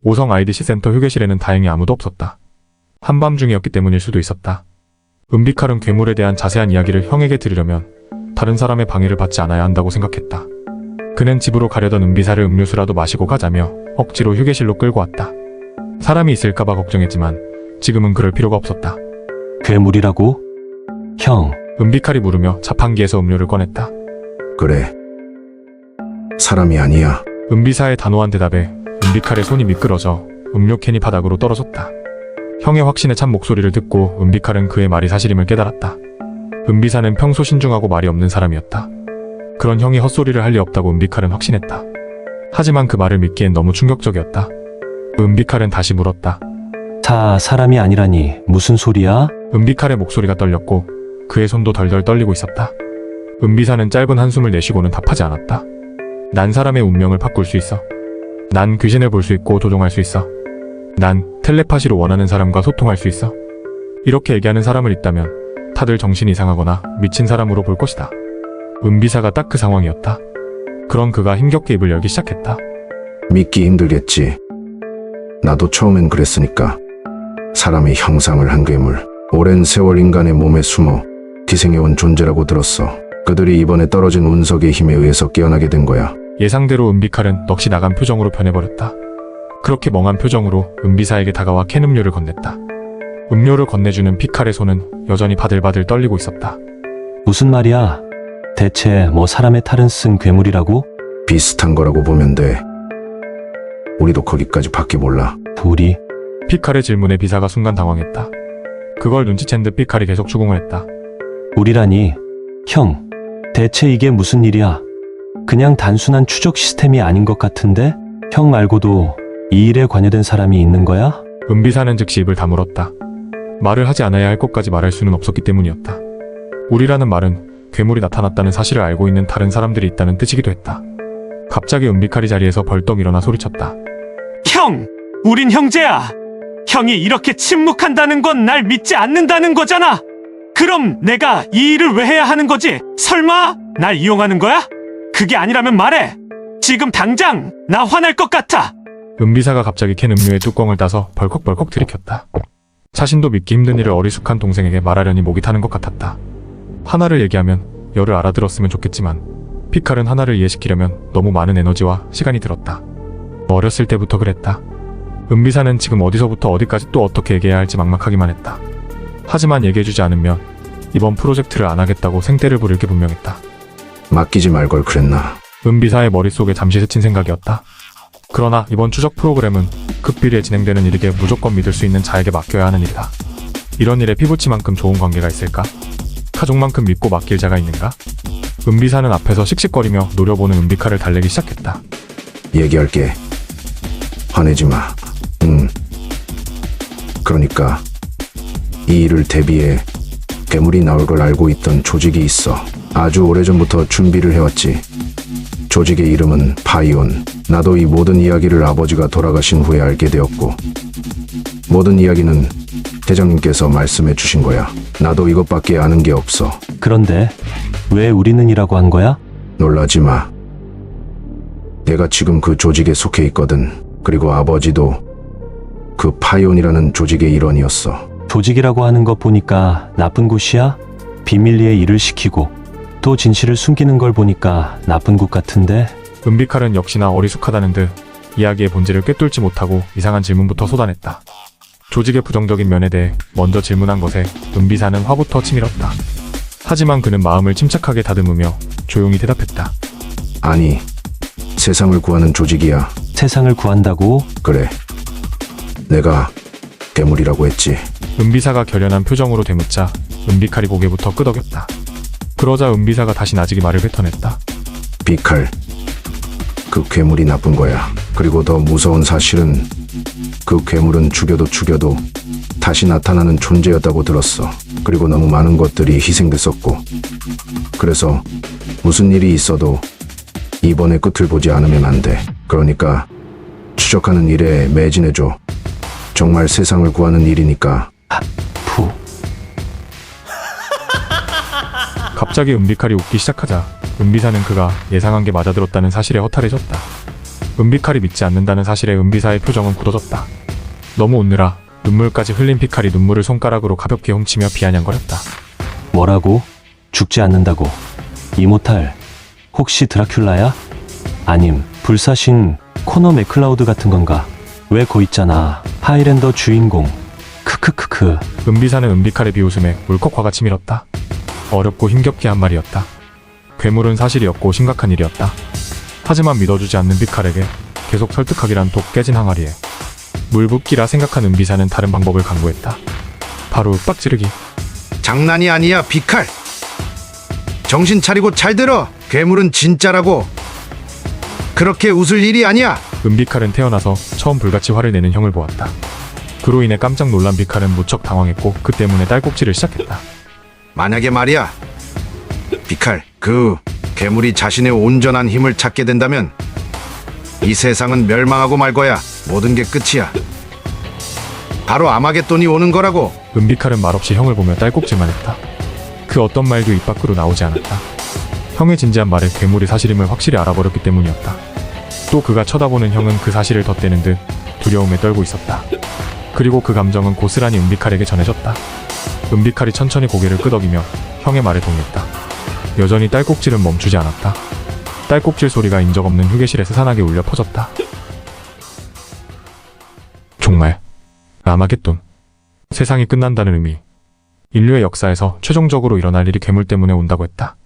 오성 IDC 센터 휴게실에는 다행히 아무도 없었다. 한밤중이었기 때문일 수도 있었다. 은비칼은 괴물에 대한 자세한 이야기를 형에게 들으려면 다른 사람의 방해를 받지 않아야 한다고 생각했다. 그는 집으로 가려던 은비사를 음료수라도 마시고 가자며 억지로 휴게실로 끌고 왔다. 사람이 있을까봐 걱정했지만 지금은 그럴 필요가 없었다. 괴물이라고? 형, 은비칼이 물으며 자판기에서 음료를 꺼냈다. 그래. 사람이 아니야. 은비사의 단호한 대답에 은비칼의 손이 미끄러져 음료캔이 바닥으로 떨어졌다. 형의 확신에 찬 목소리를 듣고 은비칼은 그의 말이 사실임을 깨달았다. 은비사는 평소 신중하고 말이 없는 사람이었다. 그런 형이 헛소리를 할 리 없다고 은비칼은 확신했다. 하지만 그 말을 믿기엔 너무 충격적이었다. 은비칼은 다시 물었다. 사람이 아니라니 무슨 소리야? 은비칼의 목소리가 떨렸고 그의 손도 덜덜 떨리고 있었다. 은비사는 짧은 한숨을 내쉬고는 답하지 않았다. 난 사람의 운명을 바꿀 수 있어. 난 귀신을 볼 수 있고 조종할 수 있어. 난 텔레파시로 원하는 사람과 소통할 수 있어. 이렇게 얘기하는 사람을 있다면 다들 정신이 이상하거나 미친 사람으로 볼 것이다. 은비사가 딱 그 상황이었다. 그런 그가 힘겹게 입을 열기 시작했다. 믿기 힘들겠지. 나도 처음엔 그랬으니까. 사람의 형상을 한 괴물. 오랜 세월 인간의 몸에 숨어 기생해온 존재라고 들었어. 그들이 이번에 떨어진 운석의 힘에 의해서 깨어나게 된 거야. 예상대로 은비칼은 넋이 나간 표정으로 변해버렸다. 그렇게 멍한 표정으로 은비사에게 다가와 캔 음료를 건넸다. 음료를 건네주는 피칼의 손은 여전히 바들바들 떨리고 있었다. 무슨 말이야? 대체 뭐 사람의 탈은 쓴 괴물이라고? 비슷한 거라고 보면 돼. 우리도 거기까지 밖에 몰라. 우리? 피칼의 질문에 비사가 순간 당황했다. 그걸 눈치챈 듯 피칼이 계속 추궁을 했다. 우리라니? 형, 대체 이게 무슨 일이야? 그냥 단순한 추적 시스템이 아닌 것 같은데? 형 말고도 이 일에 관여된 사람이 있는 거야? 은비사는 즉시 입을 다물었다. 말을 하지 않아야 할 것까지 말할 수는 없었기 때문이었다. 우리라는 말은 괴물이 나타났다는 사실을 알고 있는 다른 사람들이 있다는 뜻이기도 했다. 갑자기 은비칼이 자리에서 벌떡 일어나 소리쳤다. 형! 우린 형제야! 형이 이렇게 침묵한다는 건 날 믿지 않는다는 거잖아! 그럼 내가 이 일을 왜 해야 하는 거지? 설마 날 이용하는 거야? 그게 아니라면 말해! 지금 당장 나 화날 것 같아! 은비사가 갑자기 캔 음료의 뚜껑을 따서 벌컥벌컥 들이켰다. 자신도 믿기 힘든 일을 어리숙한 동생에게 말하려니 목이 타는 것 같았다. 하나를 얘기하면 열을 알아들었으면 좋겠지만 피칼은 하나를 이해시키려면 너무 많은 에너지와 시간이 들었다. 어렸을 때부터 그랬다. 은비사는 지금 어디서부터 어디까지 또 어떻게 얘기해야 할지 막막하기만 했다. 하지만 얘기해주지 않으면 이번 프로젝트를 안 하겠다고 생떼를 부릴 게 분명했다. 맡기지 말 걸 그랬나. 은비사의 머릿속에 잠시 스친 생각이었다. 그러나 이번 추적 프로그램은 급비리에 진행되는 일이기에 무조건 믿을 수 있는 자에게 맡겨야 하는 일이다. 이런 일에 피부치만큼 좋은 관계가 있을까? 가족만큼 믿고 맡길 자가 있는가? 은비사는 앞에서 씩씩거리며 노려보는 은비칼을 달래기 시작했다. 얘기할게. 화내지 마. 응. 그러니까 이 일을 대비해 괴물이 나올 걸 알고 있던 조직이 있어. 아주 오래전부터 준비를 해왔지. 조직의 이름은 파이온. 나도 이 모든 이야기를 아버지가 돌아가신 후에 알게 되었고, 모든 이야기는 대장님께서 말씀해 주신 거야. 나도 이것밖에 아는 게 없어. 그런데 왜 우리는이라고 한 거야? 놀라지 마. 내가 지금 그 조직에 속해 있거든. 그리고 아버지도 그 파이온이라는 조직의 일원이었어. 조직이라고 하는 거 보니까 나쁜 곳이야? 비밀리에 일을 시키고 또 진실을 숨기는 걸 보니까 나쁜 곳 같은데? 은비칼은 역시나 어리숙하다는 듯 이야기의 본질을 꿰뚫지 못하고 이상한 질문부터 쏟아냈다. 조직의 부정적인 면에 대해 먼저 질문한 것에 은비사는 화부터 치밀었다. 하지만 그는 마음을 침착하게 다듬으며 조용히 대답했다. 아니, 세상을 구하는 조직이야. 세상을 구한다고? 그래. 내가 괴물이라고 했지. 은비사가 결연한 표정으로 되묻자 은비칼이 고개부터 끄덕였다. 그러자 은비사가 다시 나직이 말을 뱉어냈다. 비칼, 그 괴물이 나쁜 거야. 그리고 더 무서운 사실은 그 괴물은 죽여도 다시 나타나는 존재였다고 들었어. 그리고 너무 많은 것들이 희생됐었고, 그래서 무슨 일이 있어도 이번의 끝을 보지 않으면 안 돼. 그러니까 추적하는 일에 매진해줘. 정말 세상을 구하는 일이니까. 푸. 갑자기 은비칼이 웃기 시작하자 은비사는 그가 예상한 게 맞아들었다는 사실에 허탈해졌다. 은비칼이 믿지 않는다는 사실에 은비사의 표정은 굳어졌다. 너무 웃느라 눈물까지 흘린 피칼이 눈물을 손가락으로 가볍게 훔치며 비아냥거렸다. 뭐라고? 죽지 않는다고. 이모탈, 혹시 드라큘라야? 아님, 불사신 코너 맥클라우드 같은 건가? 왜 거 있잖아. 하이랜더 주인공. 크크크크. 은비사는 은비칼의 비웃음에 울컥 화가 치밀었다. 어렵고 힘겹게 한 말이었다. 괴물은 사실이었고 심각한 일이었다. 하지만 믿어주지 않는 비칼에게 계속 설득하기란 독 깨진 항아리에 물 붓기라 생각한 은비사는 다른 방법을 강구했다. 바로 윽박 지르기. 장난이 아니야, 비칼. 정신 차리고 잘 들어. 괴물은 진짜라고. 그렇게 웃을 일이 아니야. 은비칼은 태어나서 처음 불같이 화를 내는 형을 보았다. 그로 인해 깜짝 놀란 비칼은 무척 당황했고 그 때문에 딸꾹질을 시작했다. 만약에 말이야, 비칼, 그 괴물이 자신의 온전한 힘을 찾게 된다면 이 세상은 멸망하고 말 거야. 모든 게 끝이야. 바로 아마겟돈이 오는 거라고. 은비칼은 말없이 형을 보며 딸꾹질만 했다. 그 어떤 말도 입 밖으로 나오지 않았다. 형의 진지한 말에 괴물이 사실임을 확실히 알아버렸기 때문이었다. 또 그가 쳐다보는 형은 그 사실을 덧대는 듯 두려움에 떨고 있었다. 그리고 그 감정은 고스란히 은비칼에게 전해졌다. 은비칼이 천천히 고개를 끄덕이며 형의 말에 동의했다. 여전히 딸꾹질은 멈추지 않았다. 딸꾹질 소리가 인적 없는 휴게실에 스산하게 울려 퍼졌다. 정말 아마겟돈. 세상이 끝난다는 의미. 인류의 역사에서 최종적으로 일어날 일이 괴물 때문에 온다고 했다.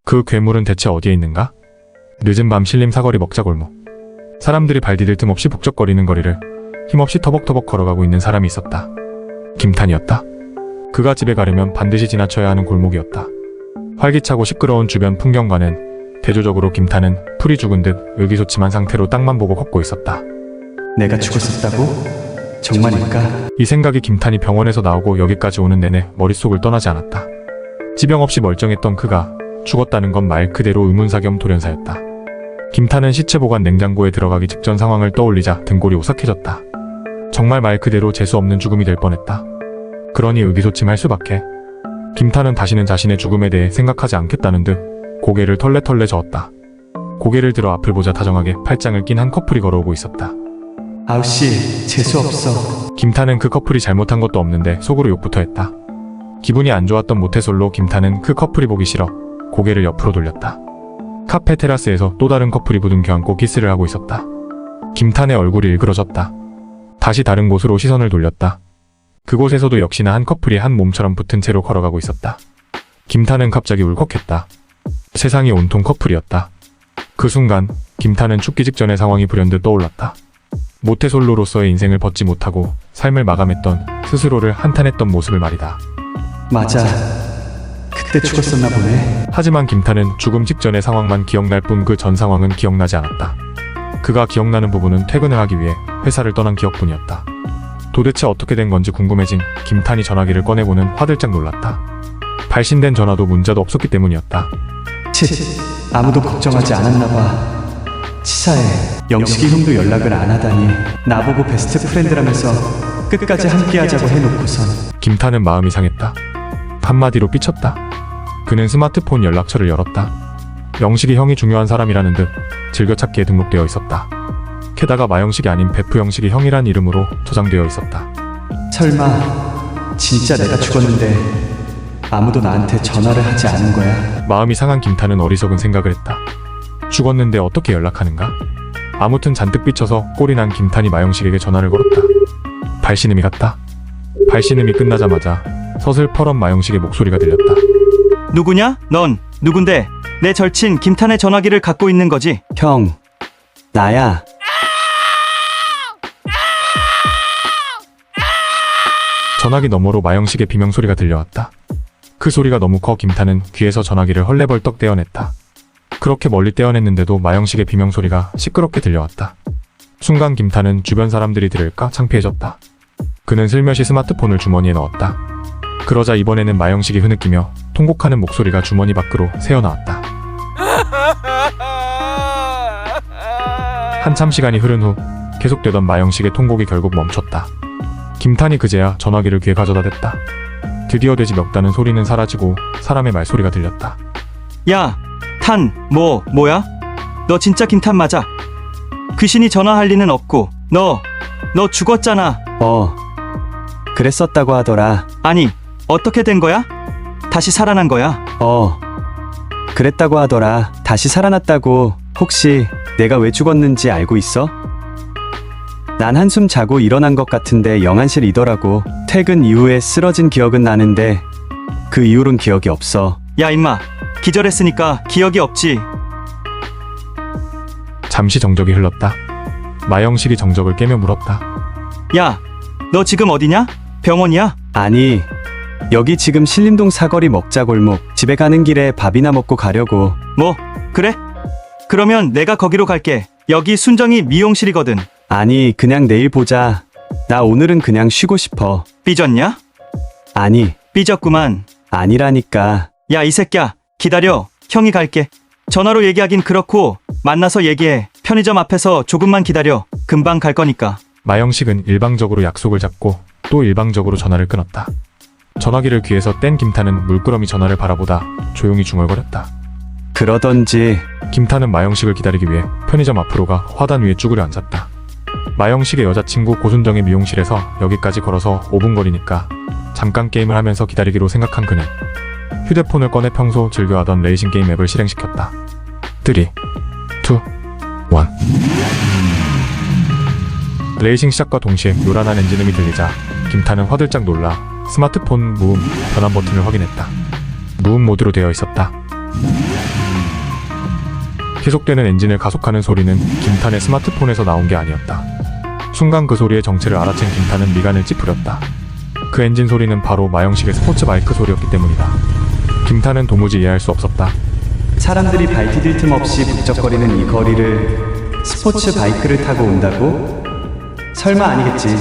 그 괴물은 대체 어디에 있는가? 늦은 밤 신림 사거리 먹자골목. 사람들이 발 디딜 틈 없이 북적거리는 거리를 힘없이 터벅터벅 걸어가고 있는 사람이 있었다. 김탄이었다. 그가 집에 가려면 반드시 지나쳐야 하는 골목이었다. 활기차고 시끄러운 주변 풍경과는 대조적으로 김탄은 풀이 죽은 듯 의기소침한 상태로 땅만 보고 걷고 있었다. 내가 죽었었다고? 정말일까? 이 생각이 김탄이 병원에서 나오고 여기까지 오는 내내 머릿속을 떠나지 않았다. 지병 없이 멀쩡했던 그가 죽었다는 건 말 그대로 의문사 겸 돌연사였다. 김탄은 시체 보관 냉장고에 들어가기 직전 상황을 떠올리자 등골이 오싹해졌다. 정말 말 그대로 재수없는 죽음이 될 뻔했다. 그러니 의기소침할 수밖에. 김탄은 다시는 자신의 죽음에 대해 생각하지 않겠다는 듯 고개를 털레털레 저었다. 고개를 들어 앞을 보자 다정하게 팔짱을 낀 한 커플이 걸어오고 있었다. 아우씨, 재수없어. 김탄은 그 커플이 잘못한 것도 없는데 속으로 욕부터 했다. 기분이 안 좋았던 모태솔로 김탄은 그 커플이 보기 싫어 고개를 옆으로 돌렸다. 카페 테라스에서 또 다른 커플이 부둥켜 안고 키스를 하고 있었다. 김탄의 얼굴이 일그러졌다. 다시 다른 곳으로 시선을 돌렸다. 그곳에서도 역시나 한 커플이 한 몸처럼 붙은 채로 걸어가고 있었다. 김탄은 갑자기 울컥했다. 세상이 온통 커플이었다. 그 순간 김탄은 죽기 직전의 상황이 불현듯 떠올랐다. 모태솔로로서의 인생을 벗지 못하고 삶을 마감했던 스스로를 한탄했던 모습을 말이다. 맞아. 그때 죽었었나 보네. 하지만 김탄은 죽음 직전의 상황만 기억날 뿐 그 전 상황은 기억나지 않았다. 그가 기억나는 부분은 퇴근을 하기 위해 회사를 떠난 기억뿐이었다. 도대체 어떻게 된 건지 궁금해진 김탄이 전화기를 꺼내보는 화들짝 놀랐다. 발신된 전화도 문자도 없었기 때문이었다. 아무도 걱정하지 않았나 봐. 치사해. 영식이 형도 연락을 안 하다니. 나보고 베스트 프렌드라면서 끝까지 함께하자고 해놓고선. 김탄은 마음이 상했다. 한마디로 삐쳤다. 그는 스마트폰 연락처를 열었다. 영식이 형이 중요한 사람이라는 듯 즐겨찾기에 등록되어 있었다. 게다가 마영식이 아닌 베프 영식이 형이란 이름으로 저장되어 있었다. 설마 진짜 내가 죽었는데 아무도 나한테 전화를 하지 않은 거야? 마음이 상한 김탄은 어리석은 생각을 했다. 죽었는데 어떻게 연락하는가? 아무튼 잔뜩 삐쳐서 꼴이 난 김탄이 마영식에게 전화를 걸었다. 발신음이 갔다. 발신음이 끝나자마자 서슬퍼런 마영식의 목소리가 들렸다. 누구냐? 넌 누군데? 내 절친 김탄의 전화기를 갖고 있는 거지? 형, 나야. 전화기 너머로 마영식의 비명소리가 들려왔다. 그 소리가 너무 커 김탄은 귀에서 전화기를 헐레벌떡 떼어냈다. 그렇게 멀리 떼어냈는데도 마영식의 비명소리가 시끄럽게 들려왔다. 순간 김탄은 주변 사람들이 들을까 창피해졌다. 그는 슬며시 스마트폰을 주머니에 넣었다. 그러자 이번에는 마영식이 흐느끼며 통곡하는 목소리가 주머니 밖으로 새어나왔다. 한참 시간이 흐른 후 계속되던 마영식의 통곡이 결국 멈췄다. 김탄이 그제야 전화기를 귀에 가져다 댔다. 드디어 돼지 멱다는 소리는 사라지고 사람의 말소리가 들렸다. 야, 탄, 뭐야? 너 진짜 김탄 맞아? 귀신이 전화할 리는 없고, 너 죽었잖아. 그랬었다고 하더라. 아니, 어떻게 된 거야? 다시 살아난 거야? 그랬다고 하더라. 다시 살아났다고. 혹시 내가 왜 죽었는지 알고 있어? 난 한숨 자고 일어난 것 같은데 영안실이더라고. 퇴근 이후에 쓰러진 기억은 나는데 그 이후론 기억이 없어. 야, 임마. 기절했으니까 기억이 없지. 잠시 정적이 흘렀다. 마영식이 정적을 깨며 물었다. 야, 너 지금 어디냐? 병원이야? 아니, 여기 지금 신림동 사거리 먹자골목. 집에 가는 길에 밥이나 먹고 가려고. 뭐, 그래? 그러면 내가 거기로 갈게. 여기 순정이 미용실이거든. 아니, 그냥 내일 보자. 나 오늘은 그냥 쉬고 싶어. 삐졌냐? 아니, 삐졌구만. 아니라니까. 야, 이 새끼야. 기다려. 형이 갈게. 전화로 얘기하긴 그렇고 만나서 얘기해. 편의점 앞에서 조금만 기다려. 금방 갈 거니까. 마영식은 일방적으로 약속을 잡고 또 일방적으로 전화를 끊었다. 전화기를 귀에서 뗀 김탄은 물끄러미 전화를 바라보다 조용히 중얼거렸다. 그러던지. 김탄은 마영식을 기다리기 위해 편의점 앞으로 가 화단 위에 쭈그려 앉았다. 마영식의 여자친구 고순정의 미용실에서 여기까지 걸어서 5분 거리니까 잠깐 게임을 하면서 기다리기로 생각한 그는 휴대폰을 꺼내 평소 즐겨하던 레이싱 게임 앱을 실행시켰다. 3, 2, 1. 레이싱 시작과 동시에 요란한 엔진음이 들리자 김탄은 화들짝 놀라 스마트폰 무음 변환 버튼을 확인했다. 무음 모드로 되어 있었다. 계속되는 엔진을 가속하는 소리는 김탄의 스마트폰에서 나온 게 아니었다. 순간 그 소리의 정체를 알아챈 김탄은 미간을 찌푸렸다. 그 엔진 소리는 바로 마영식의 스포츠 바이크 소리였기 때문이다. 김탄은 도무지 이해할 수 없었다. 사람들이 발 디딜 틈 없이 북적거리는 이 거리를 스포츠 바이크를 타고 온다고? 설마 아니겠지.